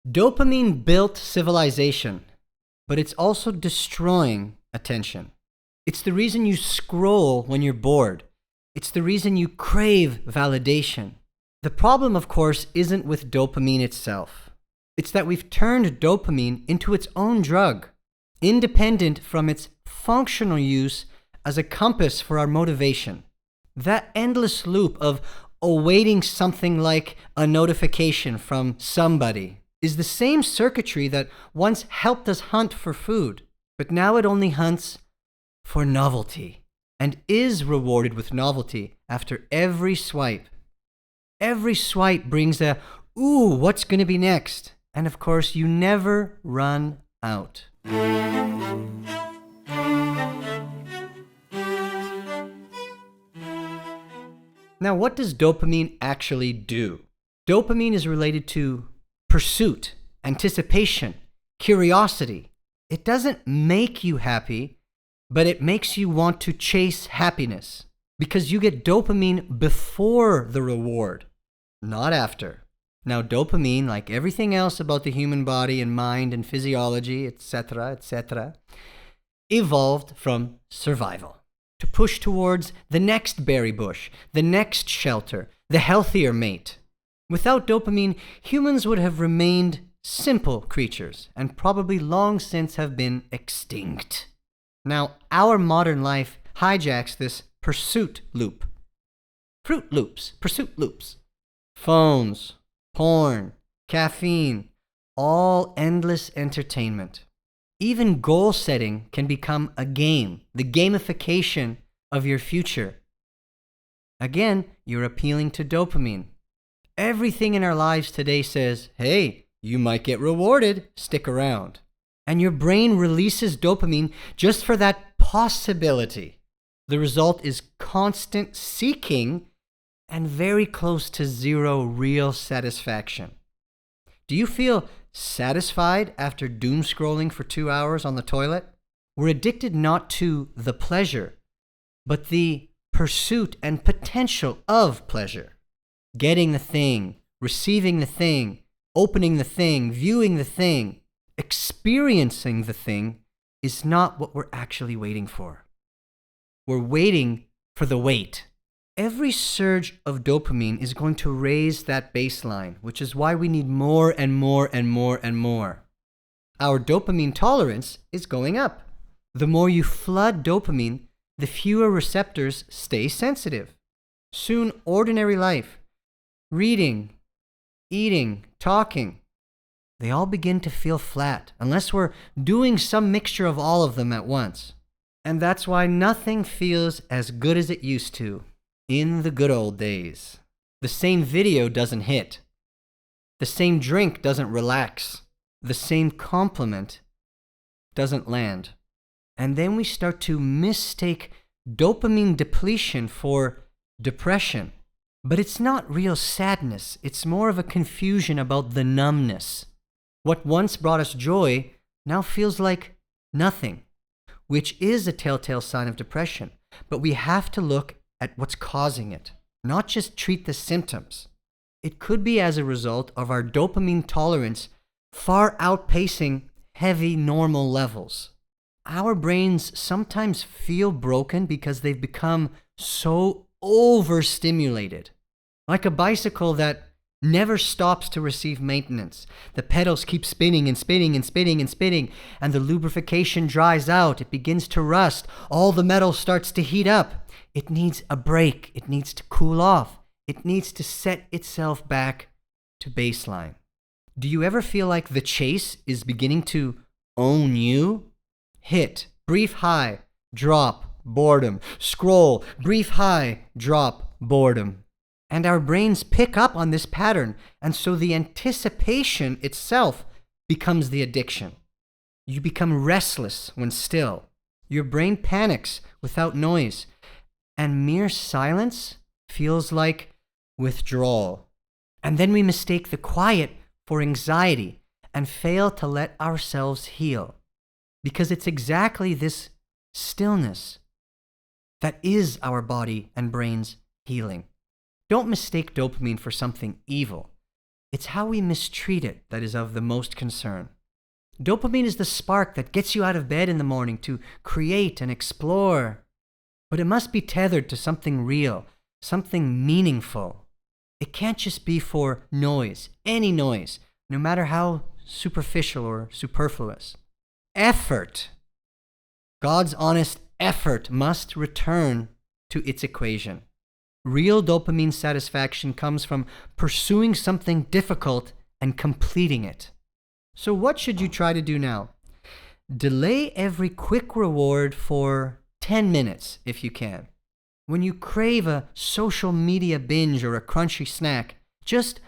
Dopamine built civilization, but it's also destroying attention. It's the reason you scroll when you're bored. It's the reason you crave validation. The problem, of course, isn't with dopamine itself. It's that we've turned dopamine into its own drug, independent from its functional use as a compass for our motivation. That endless loop of awaiting something like a notification from somebody is the same circuitry that once helped us hunt for food, but now it only hunts for novelty and is rewarded with novelty after every swipe. Every swipe brings a, ooh, what's going to be next? And of course, you never run out. Now, what does dopamine actually do? Dopamine is related to pursuit, anticipation, curiosity. It doesn't make you happy, but it makes you want to chase happiness because you get dopamine before the reward, not after. Now, dopamine, like everything else about the human body and mind and physiology, etc., evolved from survival to push towards the next berry bush, the next shelter, the healthier mate. Without dopamine, humans would have remained simple creatures and probably long since have been extinct. Now, our modern life hijacks this pursuit loop. Fruit loops, pursuit loops. Phones, porn, caffeine, all endless entertainment. Even goal setting can become a game, the gamification of your future. Again, you're appealing to dopamine. Everything in our lives today says, hey, you might get rewarded, stick around. And your brain releases dopamine just for that possibility. The result is constant seeking and very close to zero real satisfaction. Do you feel satisfied after doom scrolling for 2 hours on the toilet? We're addicted not to the pleasure, but the pursuit and potential of pleasure. Getting the thing, receiving the thing, opening the thing, viewing the thing, experiencing the thing is not what we're actually waiting for. We're waiting for the wait. Every surge of dopamine is going to raise that baseline, which is why we need more and more and more and more. Our dopamine tolerance is going up. The more you flood dopamine, the fewer receptors stay sensitive. Soon, ordinary life, reading, eating, talking, they all begin to feel flat unless we're doing some mixture of all of them at once. And that's why nothing feels as good as it used to in the good old days. The same video doesn't hit. The same drink doesn't relax. The same compliment doesn't land. And then we start to mistake dopamine depletion for depression. But it's not real sadness. It's more of a confusion about the numbness. What once brought us joy now feels like nothing, which is a telltale sign of depression. But we have to look at what's causing it, not just treat the symptoms. It could be as a result of our dopamine tolerance far outpacing heavy normal levels. Our brains sometimes feel broken because they've become so overstimulated. Like a bicycle that never stops to receive maintenance. The pedals keep spinning and spinning and spinning and spinning, and the lubrication dries out. It begins to rust. All the metal starts to heat up. It needs a break. It needs to cool off. It needs to set itself back to baseline. Do you ever feel like the chase is beginning to own you? Hit, brief high, drop, boredom. Scroll, brief high, drop, boredom. And our brains pick up on this pattern, and so the anticipation itself becomes the addiction. You become restless when still. Your brain panics without noise, and mere silence feels like withdrawal. And then we mistake the quiet for anxiety and fail to let ourselves heal, because it's exactly this stillness that is our body and brain's healing. Don't mistake dopamine for something evil. It's how we mistreat it that is of the most concern. Dopamine is the spark that gets you out of bed in the morning to create and explore. But it must be tethered to something real, something meaningful. It can't just be for noise, any noise, no matter how superficial or superfluous. Effort. God's honest effort must return to its equation. Real dopamine satisfaction comes from pursuing something difficult and completing it. So what should you try to do now? Delay every quick reward for 10 minutes if you can. When you crave a social media binge or a crunchy snack, just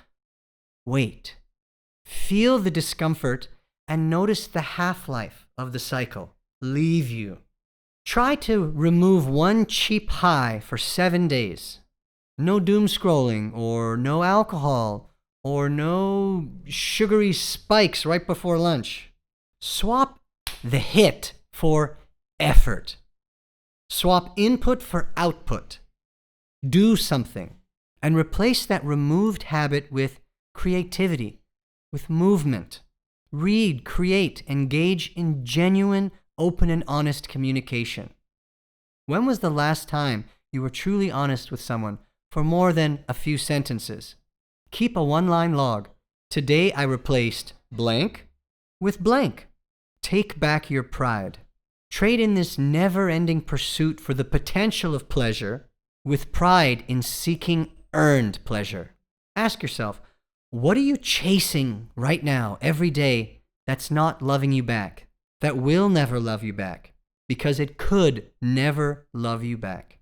wait. Feel the discomfort and notice the half-life of the cycle leave you. Try to remove one cheap high for 7 days. No doom scrolling or no alcohol or no sugary spikes right before lunch. Swap the hit for effort. Swap input for output. Do something and replace that removed habit with creativity, with movement. Read, create, engage in genuine, open and honest communication. When was the last time you were truly honest with someone for more than a few sentences? Keep a one-line log. Today I replaced blank with blank. Take back your pride. Trade in this never-ending pursuit for the potential of pleasure with pride in seeking earned pleasure. Ask yourself, what are you chasing right now, every day, that's not loving you back, that will never love you back, because it could never love you back?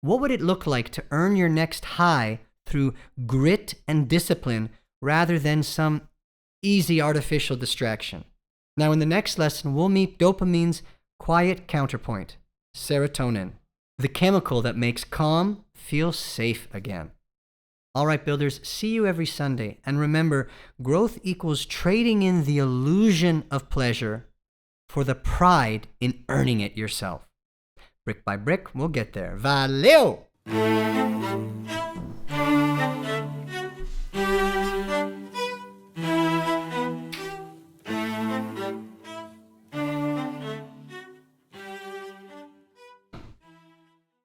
What would it look like to earn your next high through grit and discipline rather than some easy artificial distraction? Now, in the next lesson, we'll meet dopamine's quiet counterpoint, serotonin, the chemical that makes calm feel safe again. All right, builders, see you every Sunday. And remember, growth equals trading in the illusion of pleasure for the pride in earning it yourself. Brick by brick, we'll get there. Valeu!